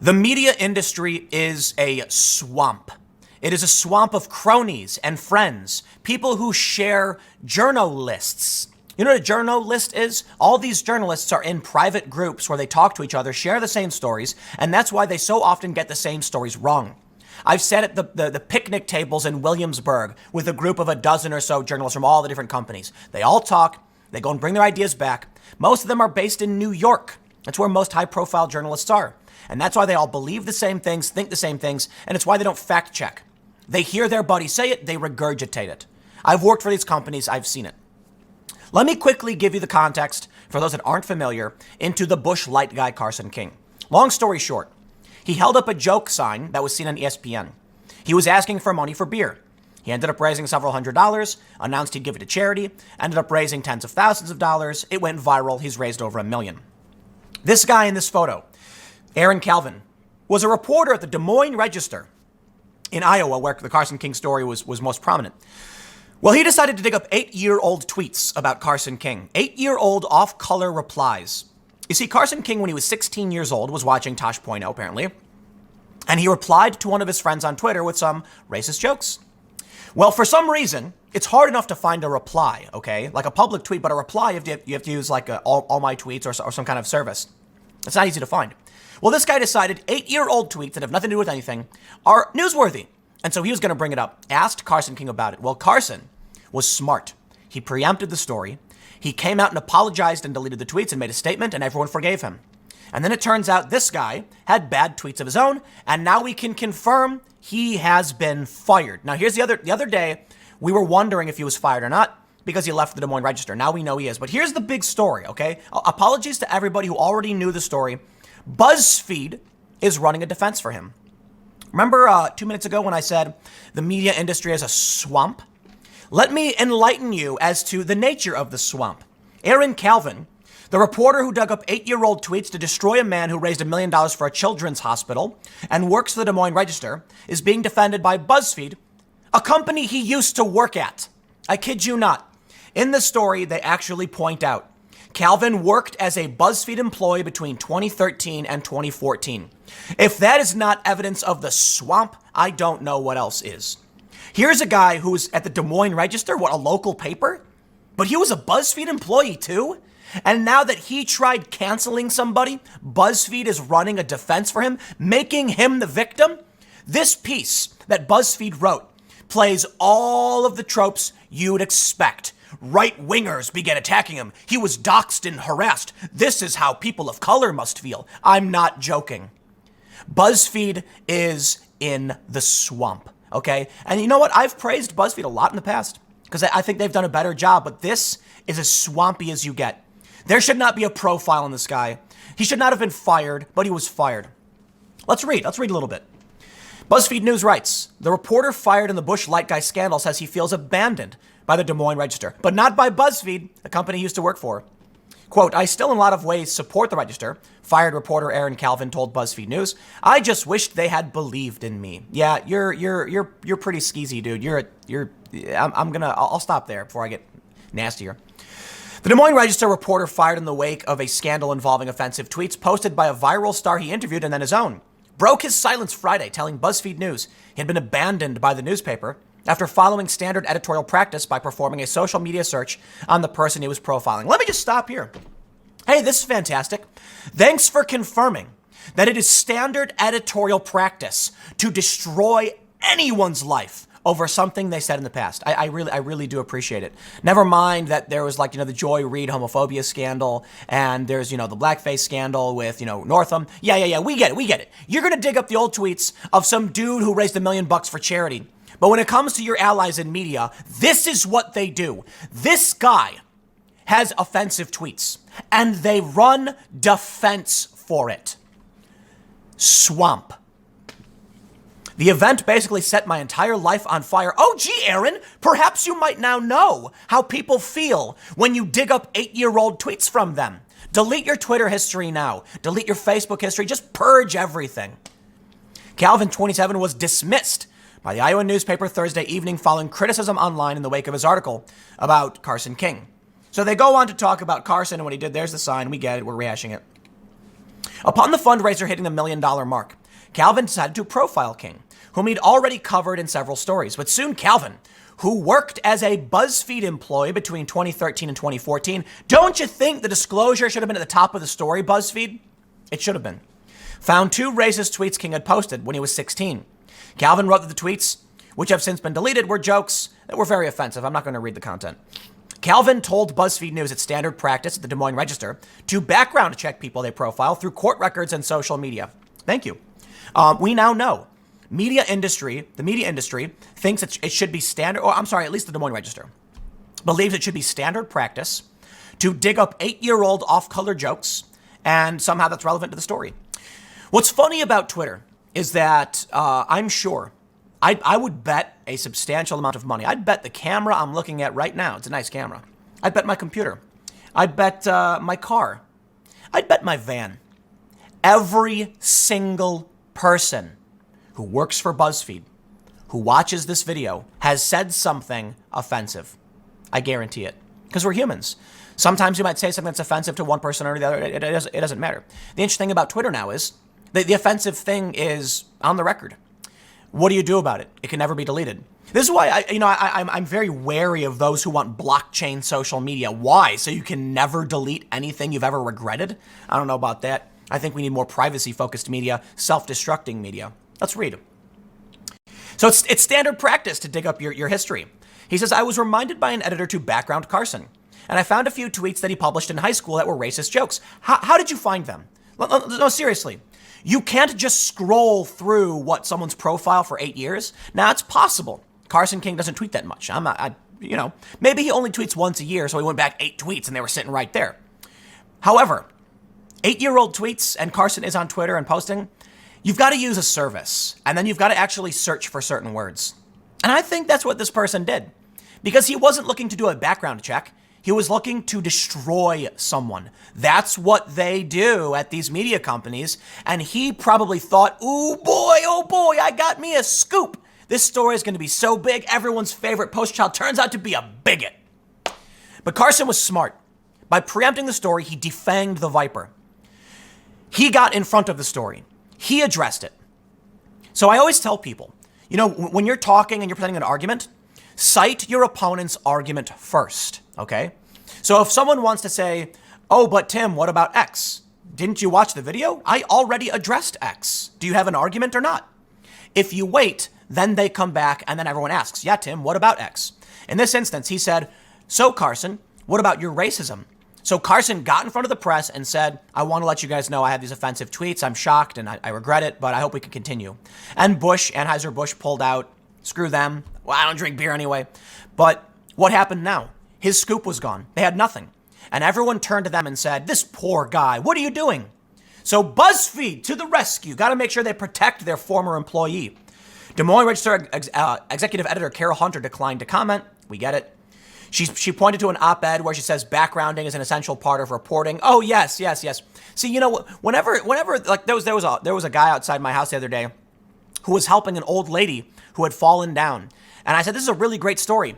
The media industry is a swamp. It is a swamp of cronies and friends, people who share journalists. You know what a journalist is? All these journalists are in private groups where they talk to each other, share the same stories, and that's why they so often get the same stories wrong. I've sat at the picnic tables in Williamsburg with a group of a dozen or so journalists from all the different companies. They all talk, they go and bring their ideas back. Most of them are based in New York. That's where most high-profile journalists are. And that's why they all believe the same things, think the same things, and it's why they don't fact check. They hear their buddy say it, they regurgitate it. I've worked for these companies, I've seen it. Let me quickly give you the context, for those that aren't familiar, into the Bush Light guy Carson King. Long story short, he held up a joke sign that was seen on ESPN. He was asking for money for beer. He ended up raising several $100s, announced he'd give it to charity, ended up raising tens of thousands of dollars. It went viral. He's raised over $1 million. This guy in this photo, Aaron Calvin, was a reporter at the Des Moines Register in Iowa, where the Carson King story was most prominent. Well, he decided to dig up 8-year-old tweets about Carson King. 8-year-old off-color replies. You see, Carson King, when he was 16 years old, was watching Tosh Point apparently, and he replied to one of his friends on Twitter with some racist jokes. Well, for some reason, it's hard enough to find a reply, okay? Like a public tweet, but a reply, you have to use like all my tweets or some kind of service. It's not easy to find. Well, this guy decided 8-year-old tweets that have nothing to do with anything are newsworthy. And so he was going to bring it up, asked Carson King about it. Well, Carson was smart. He preempted the story. He came out and apologized and deleted the tweets and made a statement, and everyone forgave him. And then it turns out this guy had bad tweets of his own, and now we can confirm he has been fired. Now, here's the other day, we were wondering if he was fired or not because he left the Des Moines Register. Now we know he is. But here's the big story, okay? Apologies to everybody who already knew the story. Buzzfeed is running a defense for him. Remember 2 minutes ago when I said the media industry is a swamp? Let me enlighten you as to the nature of the swamp. Aaron Calvin, the reporter who dug up 8-year-old tweets to destroy a man who raised $1 million for a children's hospital and works for the Des Moines Register, is being defended by Buzzfeed, a company he used to work at. I kid you not. In the story, they actually point out Calvin worked as a Buzzfeed employee between 2013 and 2014. If that is not evidence of the swamp, I don't know what else is. Here's a guy who's at the Des Moines Register, what, a local paper? But he was a Buzzfeed employee too? And now that he tried canceling somebody, Buzzfeed is running a defense for him, making him the victim? This piece that Buzzfeed wrote plays all of the tropes you'd expect. Right-wingers began attacking him. He was doxxed and harassed. This is how people of color must feel. I'm not joking. BuzzFeed is in the swamp, okay? And you know what? I've praised BuzzFeed a lot in the past because I think they've done a better job, but this is as swampy as you get. There should not be a profile on this guy. He should not have been fired, but he was fired. Let's read a little bit. BuzzFeed News writes, the reporter fired in the Bush Light guy scandal says he feels abandoned by the Des Moines Register, but not by BuzzFeed, the company he used to work for. Quote, I still in a lot of ways support the Register, fired reporter Aaron Calvin told BuzzFeed News. I just wished they had believed in me. Yeah, you're pretty skeezy, dude. I'll stop there before I get nastier. The Des Moines Register reporter fired in the wake of a scandal involving offensive tweets posted by a viral star he interviewed and then his own. Broke his silence Friday, telling BuzzFeed News he had been abandoned by the newspaper after following standard editorial practice by performing a social media search on the person he was profiling. Let me just stop here. Hey, this is fantastic. Thanks for confirming that it is standard editorial practice to destroy anyone's life over something they said in the past. I really do appreciate it. Never mind that there was the Joy Reid homophobia scandal and there's, the blackface scandal with, Northam. Yeah, we get it. You're going to dig up the old tweets of some dude who raised $1 million for charity. But when it comes to your allies in media, this is what they do. This guy has offensive tweets and they run defense for it. Swamp. The event basically set my entire life on fire. Oh, gee, Aaron, perhaps you might now know how people feel when you dig up 8-year-old tweets from them. Delete your Twitter history now. Delete your Facebook history. Just purge everything. Calvin, 27, was dismissed by the Iowa newspaper Thursday evening following criticism online in the wake of his article about Carson King. So they go on to talk about Carson and what he did. There's the sign. We get it. We're rehashing it. Upon the fundraiser hitting the $1 million mark, Calvin decided to profile King, whom he'd already covered in several stories. But soon Calvin, who worked as a Buzzfeed employee between 2013 and 2014, don't you think the disclosure should have been at the top of the story, Buzzfeed? It should have been. Found 2 racist tweets King had posted when he was 16. Calvin wrote that the tweets, which have since been deleted, were jokes that were very offensive. I'm not going to read the content. Calvin told BuzzFeed News it's standard practice at the Des Moines Register to background check people they profile through court records and social media. Thank you. We now know the media industry thinks it should be standard, or I'm sorry, at least the Des Moines Register believes it should be standard practice to dig up 8-year-old off-color jokes, and somehow that's relevant to the story. What's funny about Twitter is that I'm sure I would bet a substantial amount of money. I'd bet the camera I'm looking at right now, it's a nice camera. I'd bet my computer. I'd bet my car. I'd bet my van. Every single person who works for BuzzFeed, who watches this video, has said something offensive. I guarantee it. Because we're humans. Sometimes you might say something that's offensive to one person or the other. It doesn't matter. The interesting thing about Twitter now is the offensive thing is on the record. What do you do about it? It can never be deleted. This is why I'm very wary of those who want blockchain social media. Why? So you can never delete anything you've ever regretted? I don't know about that. I think we need more privacy-focused media, self-destructing media. Let's read. So it's standard practice to dig up your history. He says, I was reminded by an editor to background Carson, and I found a few tweets that he published in high school that were racist jokes. How did you find them? No, seriously. You can't just scroll through someone's profile for 8 years. Now, it's possible. Carson King doesn't tweet that much. Maybe he only tweets once a year, so he went back 8 tweets and they were sitting right there. However, 8-year-old tweets, and Carson is on Twitter and posting, you've got to use a service, and then you've got to actually search for certain words. And I think that's what this person did, because he wasn't looking to do a background check. He was looking to destroy someone. That's what they do at these media companies. And he probably thought, oh boy, I got me a scoop. This story is going to be so big, everyone's favorite poster child turns out to be a bigot. But Carson was smart. By preempting the story, he defanged the viper. He got in front of the story. He addressed it. So I always tell people, when you're talking and you're presenting an argument, cite your opponent's argument first, okay? So if someone wants to say, oh, but Tim, what about X? Didn't you watch the video? I already addressed X. Do you have an argument or not? If you wait, then they come back and then everyone asks, yeah, Tim, what about X? In this instance, he said, so Carson, what about your racism? So Carson got in front of the press and said, I want to let you guys know I have these offensive tweets. I'm shocked and I regret it, but I hope we can continue. And Anheuser-Busch pulled out. Screw them. Well, I don't drink beer anyway. But what happened now? His scoop was gone. They had nothing. And everyone turned to them and said, this poor guy, what are you doing? So BuzzFeed to the rescue. Got to make sure they protect their former employee. Des Moines Register executive editor Carol Hunter declined to comment. We get it. She pointed to an op-ed where she says backgrounding is an essential part of reporting. Oh, yes. See, whenever like there was a guy outside my house the other day who was helping an old lady who had fallen down. And I said, this is a really great story.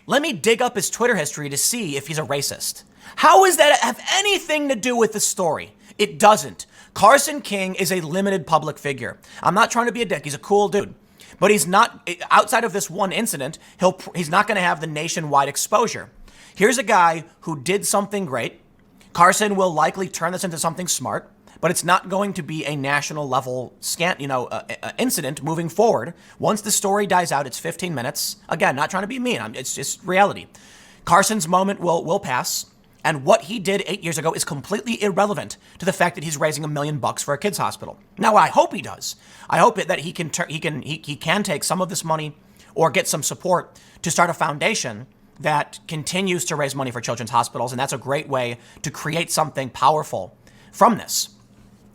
Let me dig up his Twitter history to see if he's a racist. How does that have anything to do with the story? It doesn't. Carson King is a limited public figure. I'm not trying to be a dick. He's a cool dude. But he's not, outside of this one incident, he's not going to have the nationwide exposure. Here's a guy who did something great. Carson will likely turn this into something smart, but it's not going to be a national level incident moving forward. Once the story dies out, it's 15 minutes. Again, not trying to be mean. It's just reality. Carson's moment will pass. And what he did 8 years ago is completely irrelevant to the fact that he's raising $1 million for a kids hospital. Now, what I hope he does, I hope that he can take some of this money or get some support to start a foundation that continues to raise money for children's hospitals. And that's a great way to create something powerful from this.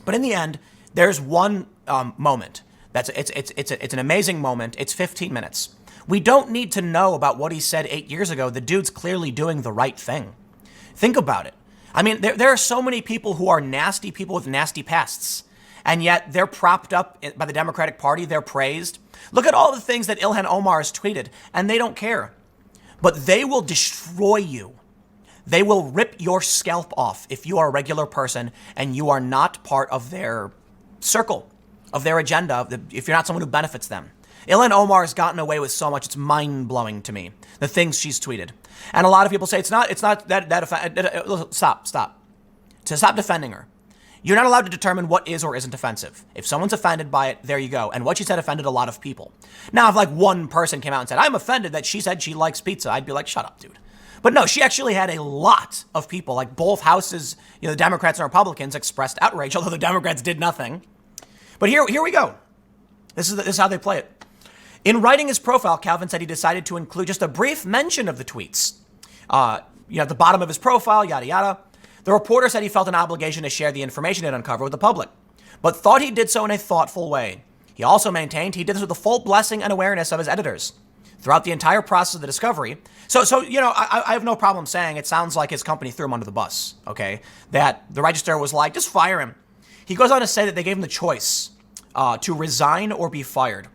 But in the end, there's one moment. It's an amazing moment. It's 15 minutes. We don't need to know about what he said 8 years ago. The dude's clearly doing the right thing. Think about it. I mean, there are so many people who are nasty people with nasty pasts, and yet they're propped up by the Democratic Party. They're praised. Look at all the things that Ilhan Omar has tweeted, and they don't care. But they will destroy you. They will rip your scalp off if you are a regular person and you are not part of their circle, of their agenda, if you're not someone who benefits them. Ilhan Omar has gotten away with so much, it's mind-blowing to me, the things she's tweeted. And a lot of people say, stop. To stop defending her. You're not allowed to determine what is or isn't offensive. If someone's offended by it, there you go. And what she said offended a lot of people. Now, if like one person came out and said, I'm offended that she said she likes pizza, I'd be like, shut up, dude. But no, she actually had a lot of people, like both houses, the Democrats and Republicans expressed outrage, although the Democrats did nothing. But here we go. This is how they play it. In writing his profile, Calvin said he decided to include just a brief mention of the tweets. At the bottom of his profile, yada, yada. The reporter said he felt an obligation to share the information it uncovered with the public, but thought he did so in a thoughtful way. He also maintained he did this with the full blessing and awareness of his editors throughout the entire process of the discovery. So I have no problem saying it sounds like his company threw him under the bus, okay? That the Register was like, just fire him. He goes on to say that they gave him the choice to resign or be fired.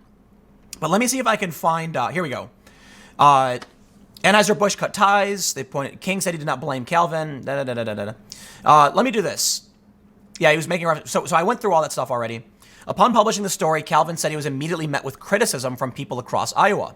But let me see if I can find, here we go. Anheuser-Busch cut ties. King said he did not blame Calvin. Let me do this. Yeah, he was making reference. So I went through all that stuff already. Upon publishing the story, Calvin said he was immediately met with criticism from people across Iowa.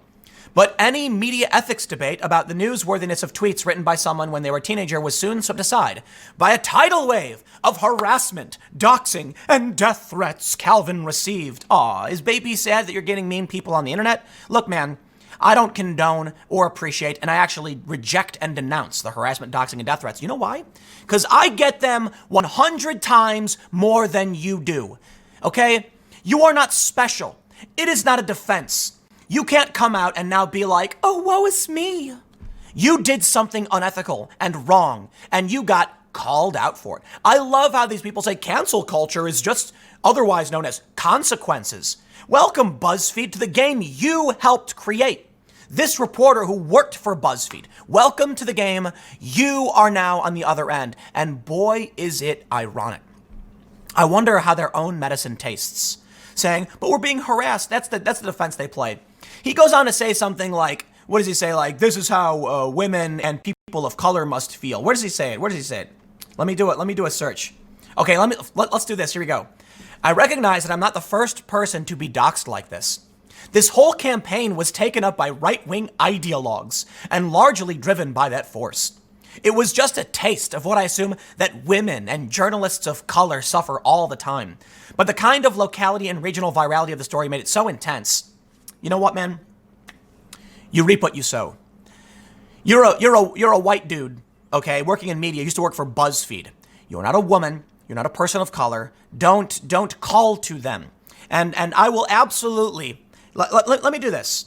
But any media ethics debate about the newsworthiness of tweets written by someone when they were a teenager was soon swept aside by a tidal wave of harassment, doxing, and death threats Calvin received. Aw, is baby sad that you're getting mean people on the internet? Look, man, I don't condone or appreciate, and I actually reject and denounce the harassment, doxing, and death threats. You know why? Because I get them 100 times more than you do. Okay? You are not special. It is not a defense. You can't come out and now be like, oh, woe is me. You did something unethical and wrong, and you got called out for it. I love how these people say cancel culture is just otherwise known as consequences. Welcome, Buzzfeed, to the game you helped create. This reporter who worked for Buzzfeed, welcome to the game. You are now on the other end. And boy, is it ironic. I wonder how their own medicine tastes. Saying, but we're being harassed. That's the defense they played. He goes on to say something like, what does he say? Like, this is how women and people of color must feel. Where does he say it? Let me do it. Let me do a search. Okay, let's do this. Here we go. I recognize that I'm not the first person to be doxxed like this. This whole campaign was taken up by right-wing ideologues and largely driven by that force. It was just a taste of what I assume that women and journalists of color suffer all the time. But the kind of locality and regional virality of the story made it so intense. You know what, man? You reap what you sow. You're a white dude, okay, working in media. You used to work for Buzzfeed. You're not a woman. You're not a person of color. Don't call to them. And I will absolutely let me do this.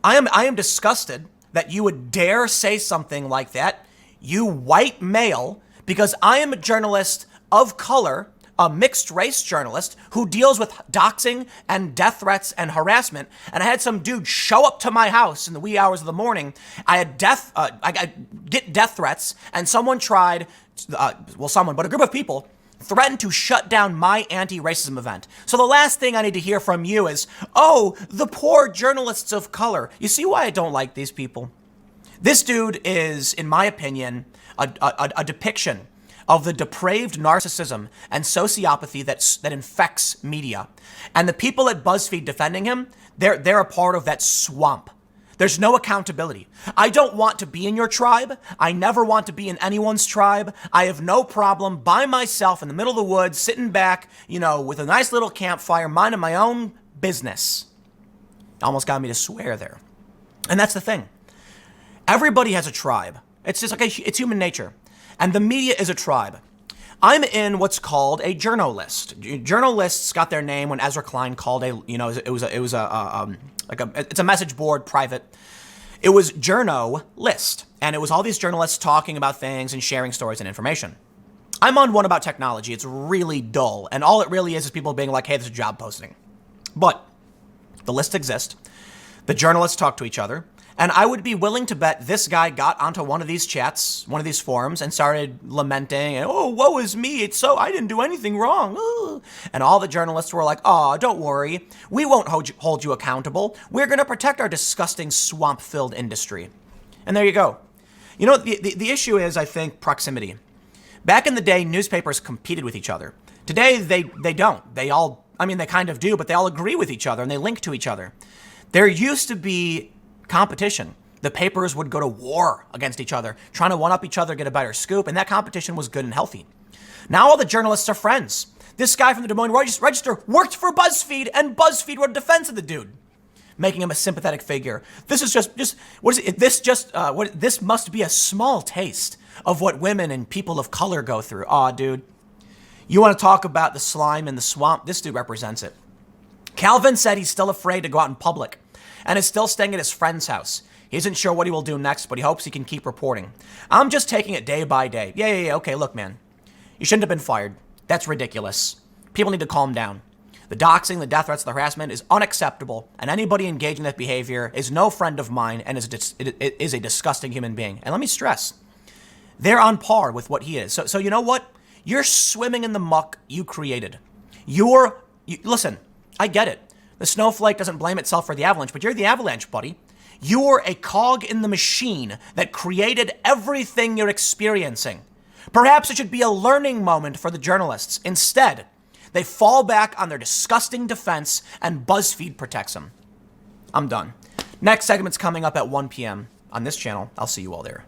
I am disgusted that you would dare say something like that, you white male, because I am a journalist of color, a mixed race journalist who deals with doxing and death threats and harassment. And I had some dude show up to my house in the wee hours of the morning. I get death threats, and someone tried, but a group of people threatened to shut down my anti-racism event. So the last thing I need to hear from you is, oh, the poor journalists of color. You see why I don't like these people? This dude is, in my opinion, a depiction of the depraved narcissism and sociopathy that infects media. And the people at Buzzfeed defending him, they're a part of that swamp. There's no accountability. I don't want to be in your tribe. I never want to be in anyone's tribe. I have no problem by myself in the middle of the woods, sitting back, with a nice little campfire, minding my own business. Almost got me to swear there. And that's the thing. Everybody has a tribe. It's just like it's human nature. And the media is a tribe. I'm in what's called a journalist. Journalists got their name when Ezra Klein called it's a message board, private. It was Journo List, and it was all these journalists talking about things and sharing stories and information. I'm on one about technology. It's really dull, and all it really is people being like, hey, this is a job posting. But the lists exist. The journalists talk to each other. And I would be willing to bet this guy got onto one of these chats, one of these forums, and started lamenting, oh, woe is me, I didn't do anything wrong. Ooh. And all the journalists were like, oh, don't worry, we won't hold you accountable. We're going to protect our disgusting swamp-filled industry. And there you go. You know, the issue is, I think, proximity. Back in the day, newspapers competed with each other. Today, they don't. They kind of do, but they all agree with each other and they link to each other. There used to be competition. The papers would go to war against each other, trying to one-up each other, get a better scoop, and that competition was good and healthy. Now all the journalists are friends. This guy from the Des Moines Register worked for Buzzfeed, and Buzzfeed wrote a defense of the dude, making him a sympathetic figure. This is just what is it? This must be a small taste of what women and people of color go through. Aw, dude. You want to talk about the slime in the swamp? This dude represents it. Calvin said he's still afraid to go out in public and is still staying at his friend's house. He isn't sure what he will do next, but he hopes he can keep reporting. I'm just taking it day by day. Yeah. Okay, look, man. You shouldn't have been fired. That's ridiculous. People need to calm down. The doxing, the death threats, the harassment is unacceptable, and anybody engaged in that behavior is no friend of mine and is a disgusting human being. And let me stress, they're on par with what he is. So you know what? You're swimming in the muck you created. Listen, I get it. The snowflake doesn't blame itself for the avalanche, but you're the avalanche, buddy. You're a cog in the machine that created everything you're experiencing. Perhaps it should be a learning moment for the journalists. Instead, they fall back on their disgusting defense and BuzzFeed protects them. I'm done. Next segment's coming up at 1 p.m. on this channel. I'll see you all there.